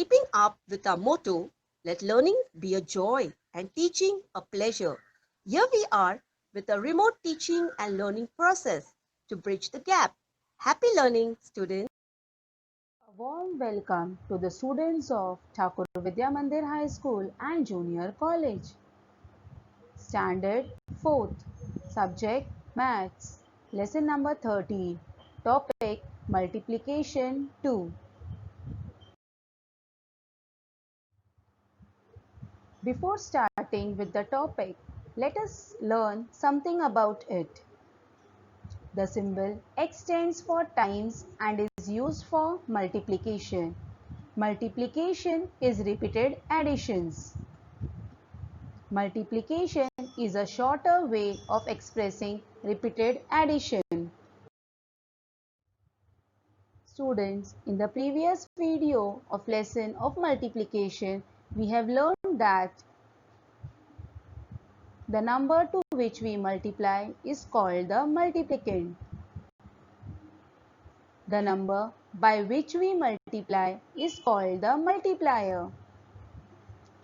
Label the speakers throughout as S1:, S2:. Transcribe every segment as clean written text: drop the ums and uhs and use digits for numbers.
S1: Keeping up with our motto, let learning be a joy and teaching a pleasure. Here we are with a remote teaching and learning process to bridge the gap. Happy learning, students.
S2: A warm welcome to the students of Thakur Vidya Mandir High School and Junior College. Standard 4th. Subject Maths. Lesson number 13. Topic Multiplication 2. Before starting with the topic, let us learn something about it. The symbol X stands for times and is used for multiplication. Multiplication is repeated additions. Multiplication is a shorter way of expressing repeated addition. Students, in the previous video of lesson of multiplication, we have learned that the number to which we multiply is called the multiplicand. The number by which we multiply is called the multiplier.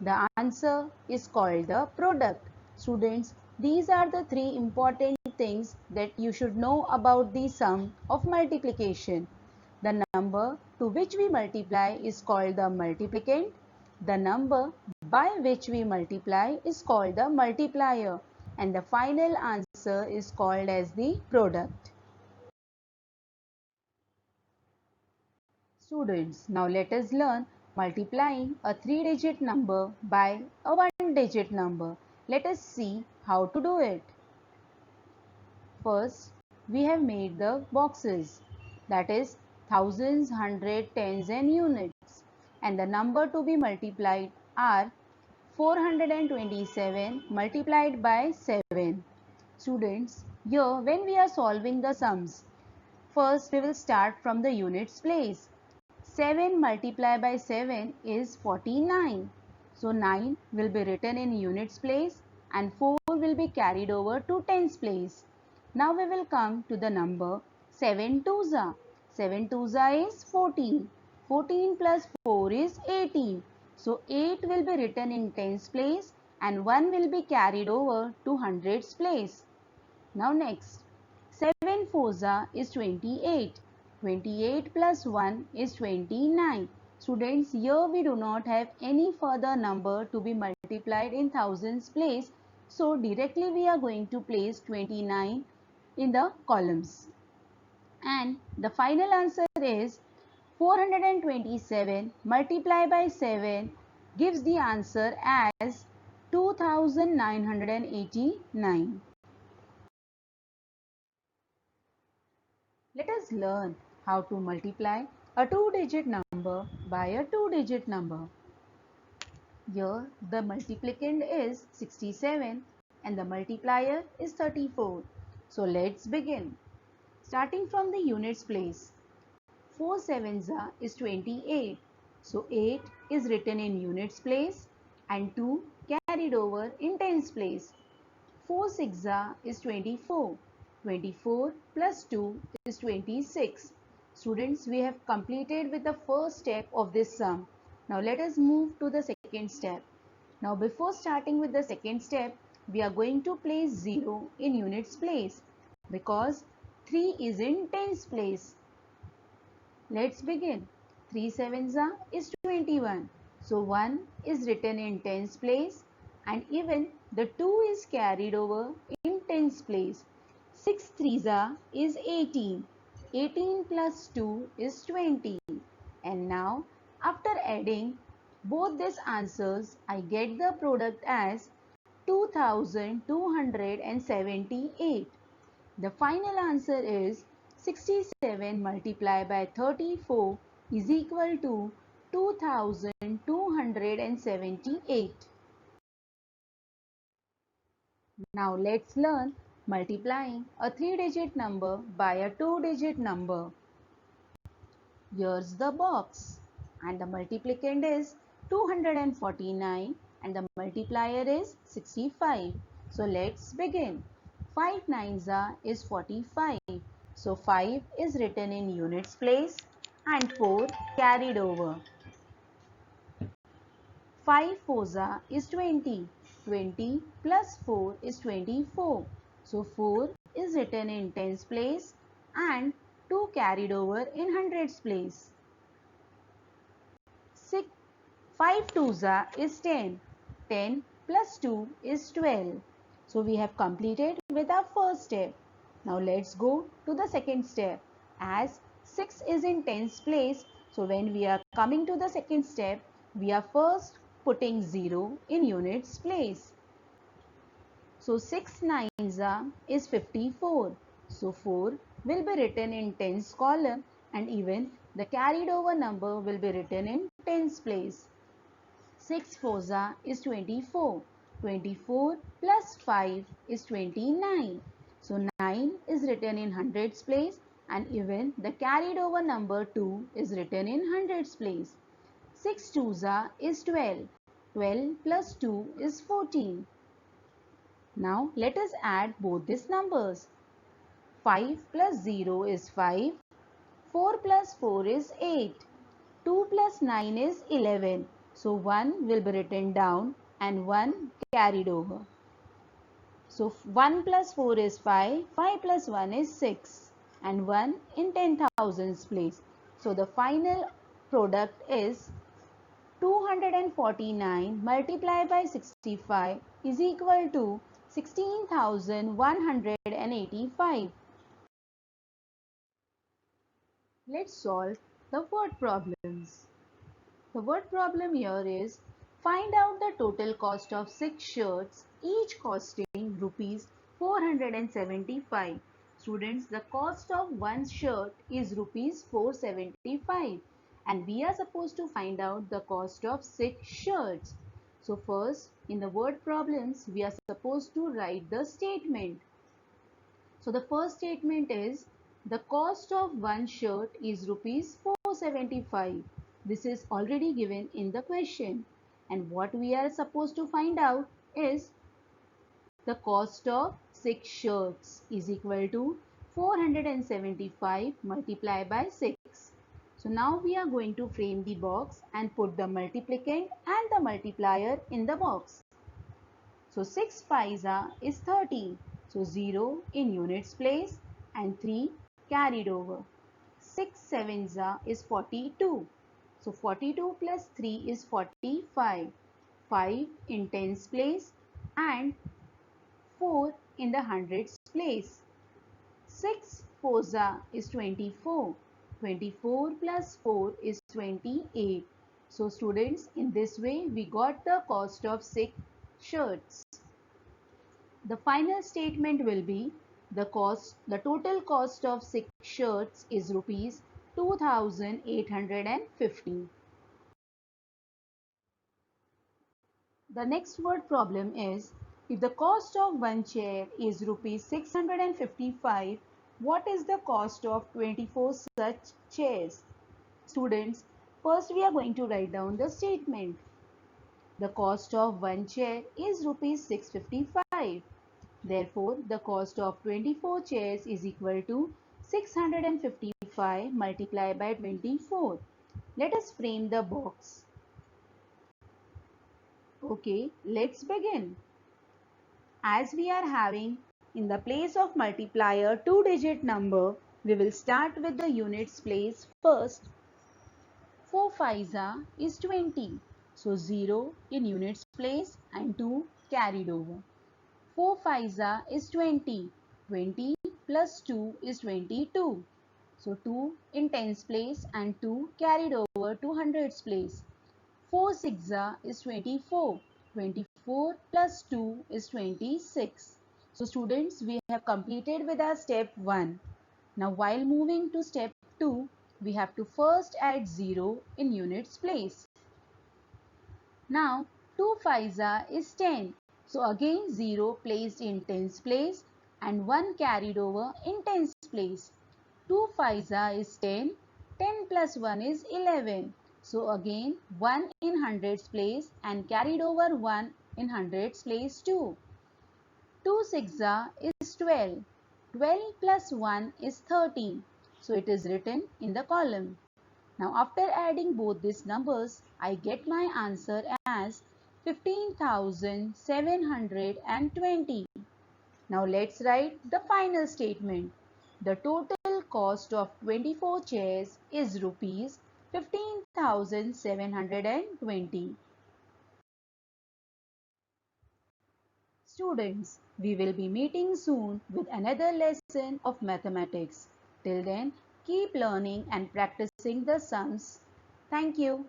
S2: The answer is called the product. Students, these are the three important things that you should know about the sum of multiplication. The number to which we multiply is called the multiplicand. The number by which we multiply is called the multiplier. And the final answer is called as the product. Students, now let us learn multiplying a 3-digit number by a 1-digit number. Let us see how to do it. First, we have made the boxes, that is thousands, hundreds, tens and units. And the number to be multiplied are 427 multiplied by 7. Students, here when we are solving the sums, first we will start from the units place. 7 multiplied by 7 is 49. So 9 will be written in units place and 4 will be carried over to tens place. Now we will come to the number 7 twos. 7 twos is 14. 14 plus 4 is 18. So 8 will be written in tens place and 1 will be carried over to hundreds place. Now next, 7 fours is 28. 28 plus 1 is 29. Students, here we do not have any further number to be multiplied in thousands place. So directly we are going to place 29 in the columns. And the final answer is 427 multiplied by 7 gives the answer as 2989. Let us learn how to multiply a 2-digit number by a 2-digit number. Here the multiplicand is 67 and the multiplier is 34. So let's begin. Starting from the units place. 4 sevens is 28. So 8 is written in units place and 2 carried over in tens place. 4 sixes is 24. 24 plus 2 is 26. Students, we have completed with the first step of this sum. Now let us move to the second step. Now before starting with the second step, we are going to place 0 in units place because 3 is in tens place. Let's begin. 3 sevens is 21. So 1 is written in tens place and even the 2 is carried over in tens place. 6 threes is 18. 18 plus 2 is 20. And now after adding both these answers, I get the product as 2278. The final answer is 67 multiplied by 34 is equal to 2278. Now let's learn multiplying a 3-digit number by a 2-digit number. Here's the box and the multiplicand is 249 and the multiplier is 65. So let's begin. 5 nines is 45. So 5 is written in units place and 4 carried over. 5 fours is 20. 20 plus 4 is 24. So 4 is written in tens place and 2 carried over in hundreds place. 6, 5 twos is 10. 10 plus 2 is 12. So we have completed with our first step. Now let's go to the second step. As 6 is in tens place, so when we are coming to the second step, we are first putting 0 in units place. So 6 nines is 54. So 4 will be written in tens column and even the carried over number will be written in tens place. 6 fours is 24. 24 plus 5 is 29. So 9 is written in hundreds place and even the carried over number 2 is written in hundreds place. 6 twos is 12. 12 plus 2 is 14. Now let us add both these numbers. 5 plus 0 is 5. 4 plus 4 is 8. 2 plus 9 is 11. So 1 will be written down and 1 carried over. So 1 plus 4 is 5. 5 plus 1 is 6. And 1 in 10,000s place. So the final product is 249 multiplied by 65 is equal to 16,185. Let's solve the word problems. The word problem here is find out the total cost of 6 shirts, each costing rupees 475. Students, the cost of one shirt is rupees 475 and we are supposed to find out the cost of 6 shirts. So first, in the word problems, we are supposed to write the statement. So the first statement is the cost of one shirt is rupees 475. This is already given in the question. And what we are supposed to find out is the cost of 6 shirts is equal to 475 multiplied by 6. So now we are going to frame the box and put the multiplicand and the multiplier in the box. So 6 5s is 30. So 0 in units place and 3 carried over. 6 7s is 42. So 42 plus 3 is 45. 5 in tens place and 4 in the hundreds place. 6 4s is 24. 24 plus 4 is 28. So students, in this way we got the cost of 6 shirts. The final statement will be the total cost of 6 shirts is rupees 2,850. The next word problem is if the cost of one chair is rupees 655, what is the cost of 24 such chairs? Students, first we are going to write down the statement. The cost of one chair is rupees 655. Therefore, the cost of 24 chairs is equal to 655 multiplied by 24. Let us frame the box. Okay, let's begin. As we are having in the place of multiplier 2-digit number, we will start with the units place first. 4 5s is 20. So 0 in units place and 2 carried over. 4 5s is 20. 20 plus 2 is 22. So 2 in tens place and 2 carried over to hundreds place. 4 6 is 24. 24 plus 2 is 26. So students, we have completed with our step 1. Now while moving to step 2, we have to first add 0 in units place. Now 2 5s is 10. So again 0 placed in tens place and 1 carried over in tens place. 2 5s is 10. 10 plus 1 is 11. So again 1 in hundreds place and carried over 1 in hundreds place too. 2 6 is 12. 12 plus 1 is 13. So it is written in the column. Now after adding both these numbers, I get my answer as 15,720. Now let's write the final statement. The total cost of 24 chairs is rupees 15,720. Students, we will be meeting soon with another lesson of mathematics. Till then, keep learning and practicing the sums. Thank you.